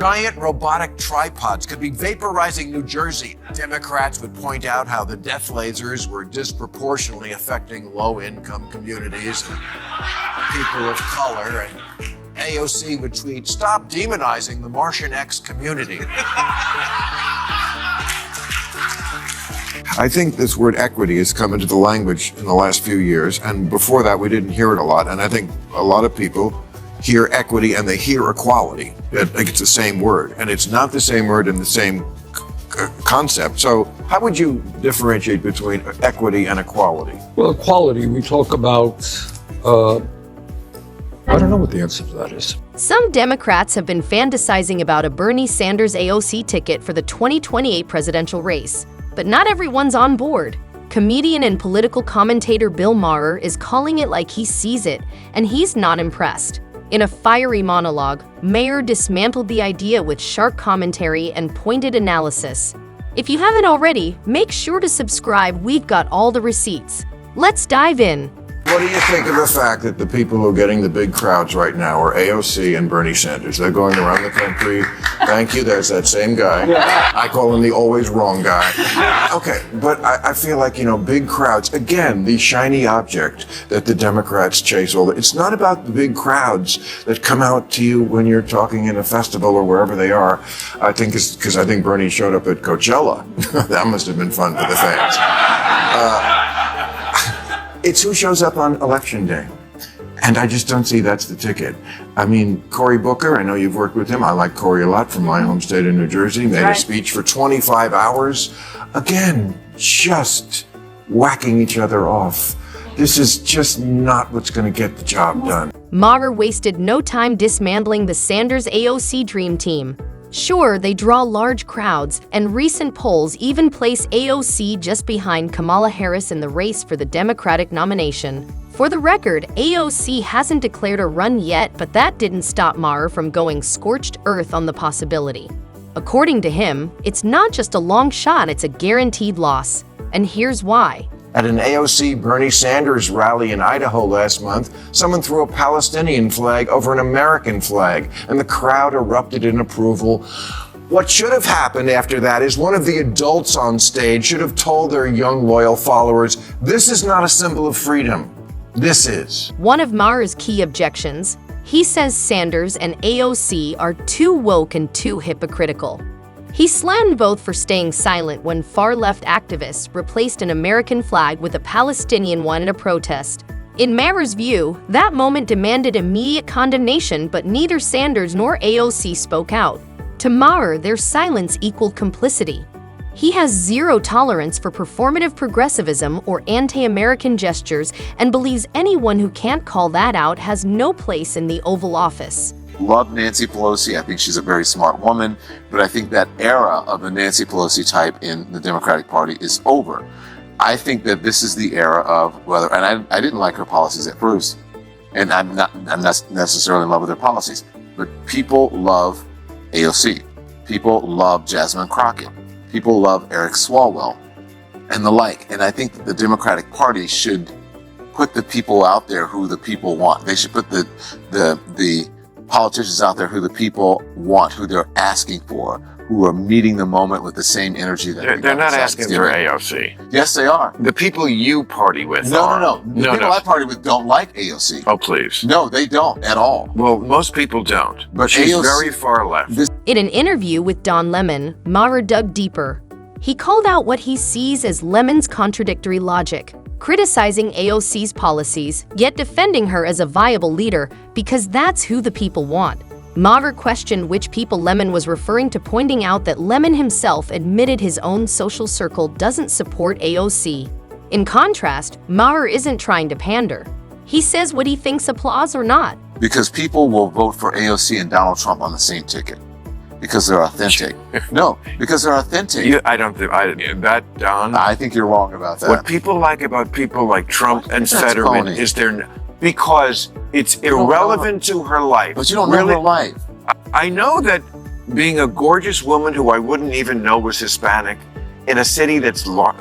Giant robotic tripods could be vaporizing New Jersey. Democrats would point out how the death lasers were disproportionately affecting low-income communities and people of color. And AOC would tweet, "Stop demonizing the Martian X community." I think this word equity has come into the language in the last few years, and before that we didn't hear it a lot. And I think a lot of people hear equity and they hear equality. I think it's the same word, and it's not the same word and the same concept. So how would you differentiate between equity and equality? Well, equality, we talk about, I don't know what the answer to that is. Some Democrats have been fantasizing about a Bernie Sanders AOC ticket for the 2028 presidential race. But not everyone's on board. Comedian and political commentator Bill Maher is calling it like he sees it, and he's not impressed. In a fiery monologue, Maher dismantled the idea with sharp commentary and pointed analysis. If you haven't already, make sure to subscribe. We've got all the receipts. Let's dive in. What do you think of the fact that the people who are getting the big crowds right now are AOC and Bernie Sanders? They're going around the country. Thank you, there's that same guy. I call him the always wrong guy. Okay, but I feel like, big crowds, again, the shiny object that the Democrats chase it's not about the big crowds that come out to you when you're talking in a festival or wherever they are. I think it's because I think Bernie showed up at Coachella. That must have been fun for the fans. It's who shows up on election day. And I just don't see that's the ticket. I mean, Cory Booker, I know you've worked with him. I like Cory a lot from my home state of New Jersey. Made a speech for 25 hours. Again, just whacking each other off. This is just not what's going to get the job done. Maher wasted no time dismantling the Sanders AOC dream team. Sure, they draw large crowds, and recent polls even place AOC just behind Kamala Harris in the race for the Democratic nomination. For the record, AOC hasn't declared a run yet, but that didn't stop Maher from going scorched earth on the possibility. According to him, it's not just a long shot, it's a guaranteed loss. And here's why. At an AOC Bernie Sanders rally in Idaho last month, someone threw a Palestinian flag over an American flag, and the crowd erupted in approval. What should have happened after that is one of the adults on stage should have told their young, loyal followers, this is not a symbol of freedom. This is. One of Maher's key objections, he says Sanders and AOC are too woke and too hypocritical. He slammed both for staying silent when far-left activists replaced an American flag with a Palestinian one at a protest. In Maher's view, that moment demanded immediate condemnation, but neither Sanders nor AOC spoke out. To Maher, their silence equaled complicity. He has zero tolerance for performative progressivism or anti-American gestures and believes anyone who can't call that out has no place in the Oval Office. Love Nancy Pelosi. I think she's a very smart woman, but I think that era of the Nancy Pelosi type in the Democratic Party is over. I think that this is the era of and I didn't like her policies at first, and I'm not necessarily in love with her policies, but people love AOC. People love Jasmine Crockett. People love Eric Swalwell and the like. And I think that the Democratic Party should put the people out there who the people want. They should put the politicians out there who the people want, who they're asking for, who are meeting the moment with the same energy that they're not asking for AOC. Yes, they are. The people you party with No. The people I party with don't like AOC. Oh, please. No, they don't at all. Well, most people don't. But she's AOC very far left. In an interview with Don Lemon, Maher dug deeper. He called out what he sees as Lemon's contradictory logic, criticizing AOC's policies, yet defending her as a viable leader because that's who the people want. Maher questioned which people Lemon was referring to, pointing out that Lemon himself admitted his own social circle doesn't support AOC. In contrast, Maher isn't trying to pander. He says what he thinks applies or not. Because people will vote for AOC and Donald Trump on the same ticket. Because they're authentic. No, because they're authentic. I don't think that, Don. I think you're wrong about that. What people like about people like Trump and Fetterman is because it's irrelevant to her life. But you don't know her life. I know that being a gorgeous woman who I wouldn't even know was Hispanic in a city that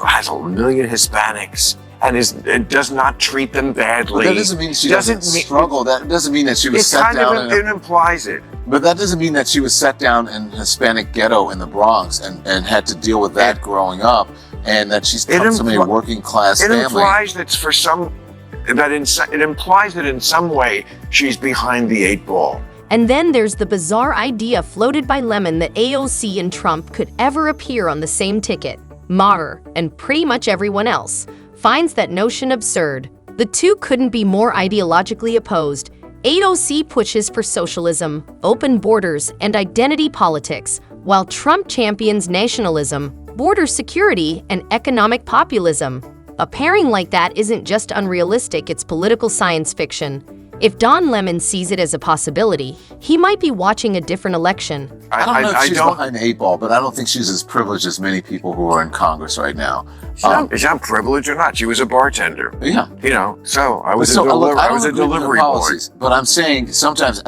has 1 million Hispanics and does not treat them badly. But that doesn't mean she doesn't struggle. That doesn't mean that she was set down. It implies it. But that doesn't mean that she was set down in a Hispanic ghetto in the Bronx and had to deal with that growing up, and that she's come from a working class family. It implies that in some way she's behind the 8 ball. And then there's the bizarre idea floated by Lemon that AOC and Trump could ever appear on the same ticket. Maher, and pretty much everyone else, finds that notion absurd. The two couldn't be more ideologically opposed. AOC pushes for socialism, open borders, and identity politics, while Trump champions nationalism, border security, and economic populism. A pairing like that isn't just unrealistic, it's political science fiction. If Don Lemon sees it as a possibility, he might be watching a different election. I don't know if she's behind the 8 ball, but I don't think she's as privileged as many people who are in Congress right now. Is that privileged or not? She was a bartender. Yeah. You know, so I was Look, I was a delivery boy. But I'm saying sometimes,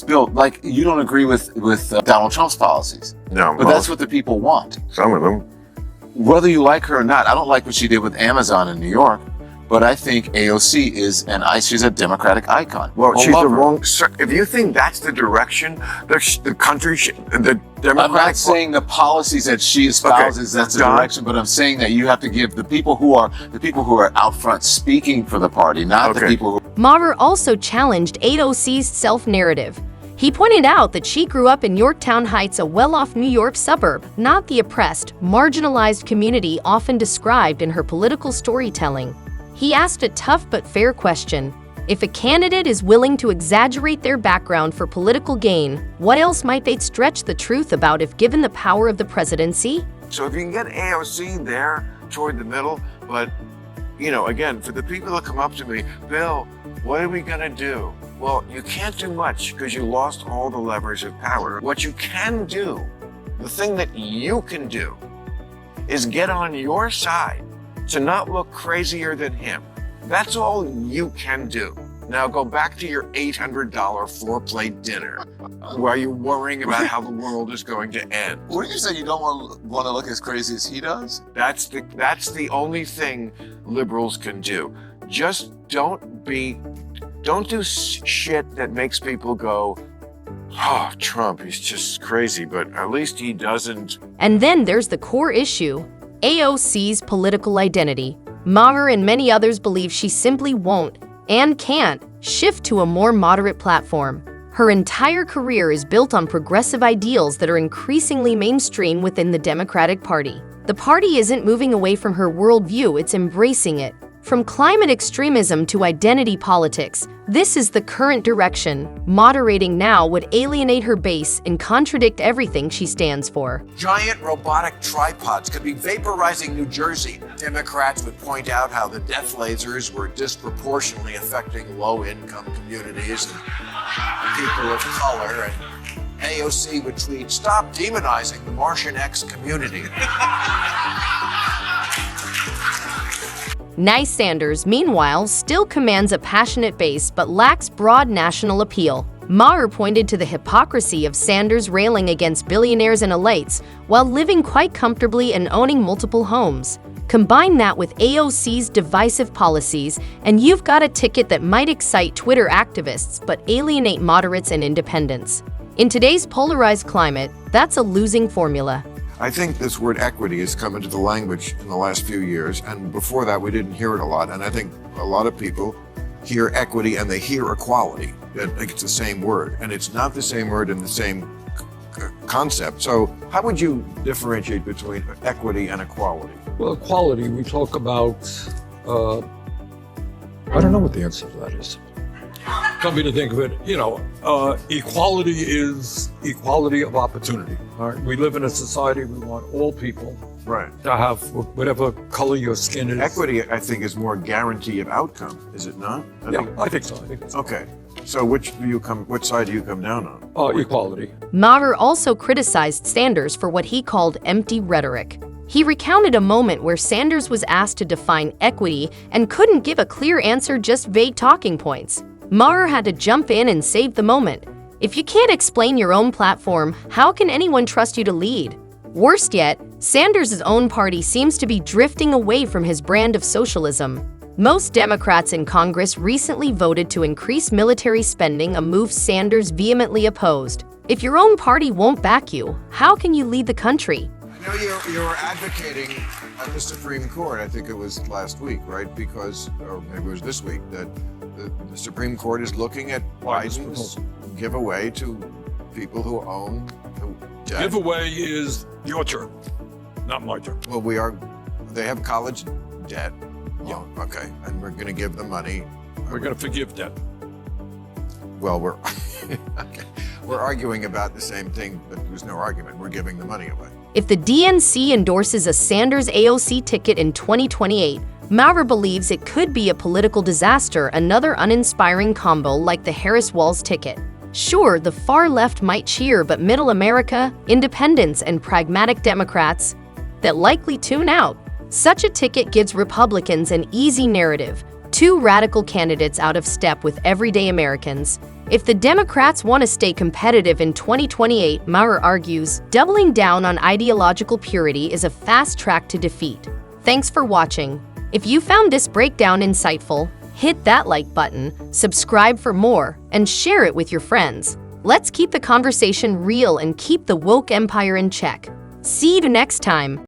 Bill, like, you don't agree with Donald Trump's policies. No. But that's what the people want. Some of them. Whether you like her or not, I don't like what she did with Amazon in New York. But I think AOC she's a Democratic icon. Well, she's the wrong. If you think that's the direction the country, the Democratic. I'm not saying the policies that she espouses that's the direction, but I'm saying that you have to give the people who are out front speaking for the party, not the people who. Maher also challenged AOC's self-narrative. He pointed out that she grew up in Yorktown Heights, a well-off New York suburb, not the oppressed, marginalized community often described in her political storytelling. He asked a tough but fair question. If a candidate is willing to exaggerate their background for political gain, what else might they stretch the truth about if given the power of the presidency? So if you can get AOC there toward the middle, but, you know, again, for the people that come up to me, Bill, what are we going to do? Well, you can't do much because you lost all the levers of power. What you can do, the thing that you can do, is get on your side to not look crazier than him. That's all you can do. Now go back to your $800 4-plate dinner while you're worrying about how the world is going to end. What do you say? You don't want to look as crazy as he does? That's the only thing liberals can do. Just don't do shit that makes people go, oh, Trump, he's just crazy, but at least he doesn't. And then there's the core issue. AOC's political identity. Maher and many others believe she simply won't and can't shift to a more moderate platform. Her entire career is built on progressive ideals that are increasingly mainstream within the Democratic Party. The party isn't moving away from her worldview, it's embracing it. From climate extremism to identity politics, this is the current direction. Moderating now would alienate her base and contradict everything she stands for. Giant robotic tripods could be vaporizing New Jersey. Democrats would point out how the death lasers were disproportionately affecting low-income communities and people of color. And AOC would tweet, "Stop demonizing the Martian X community." Nice Sanders, meanwhile, still commands a passionate base but lacks broad national appeal. Maher pointed to the hypocrisy of Sanders railing against billionaires and elites while living quite comfortably and owning multiple homes. Combine that with AOC's divisive policies, and you've got a ticket that might excite Twitter activists but alienate moderates and independents. In today's polarized climate, that's a losing formula. I think this word equity has come into the language in the last few years, and before that we didn't hear it a lot, and I think a lot of people hear equity and they hear equality. I think it's the same word, and it's not the same word in the same concept. So how would you differentiate between equity and equality? Well, equality, we talk about, I don't know what the answer to that is. Coming to think of it, equality is equality of opportunity. All right? We live in a society, we want all people to have whatever color your skin is. Equity, I think, is more guarantee of outcome, is it not? I think so. Okay. So which side do you come down on? Equality. Maher also criticized Sanders for what he called empty rhetoric. He recounted a moment where Sanders was asked to define equity and couldn't give a clear answer, just vague talking points. Maher had to jump in and save the moment. If you can't explain your own platform, how can anyone trust you to lead? Worst yet, Sanders' own party seems to be drifting away from his brand of socialism. Most Democrats in Congress recently voted to increase military spending, a move Sanders vehemently opposed. If your own party won't back you, how can you lead the country? I know you were advocating at the Supreme Court, I think it was last week, right? Because, or maybe it was this week, that the Supreme Court is looking at Biden's giveaway to people who own debt. Giveaway is your term, not my term. Well, they have college debt. Yeah. Oh, okay. And we're going to give them money. We're going to forgive that. Well, we're arguing about the same thing, but there's no argument. We're giving the money away. If the DNC endorses a Sanders AOC ticket in 2028, Maher believes it could be a political disaster, another uninspiring combo like the Harris-Walz ticket. Sure, the far left might cheer, but middle America, independents, and pragmatic Democrats that likely tune out. Such a ticket gives Republicans an easy narrative, two radical candidates out of step with everyday Americans. If the Democrats want to stay competitive in 2028, Maher argues, doubling down on ideological purity is a fast track to defeat. Thanks for watching. If you found this breakdown insightful, hit that like button, subscribe for more, and share it with your friends. Let's keep the conversation real and keep the woke empire in check. See you next time.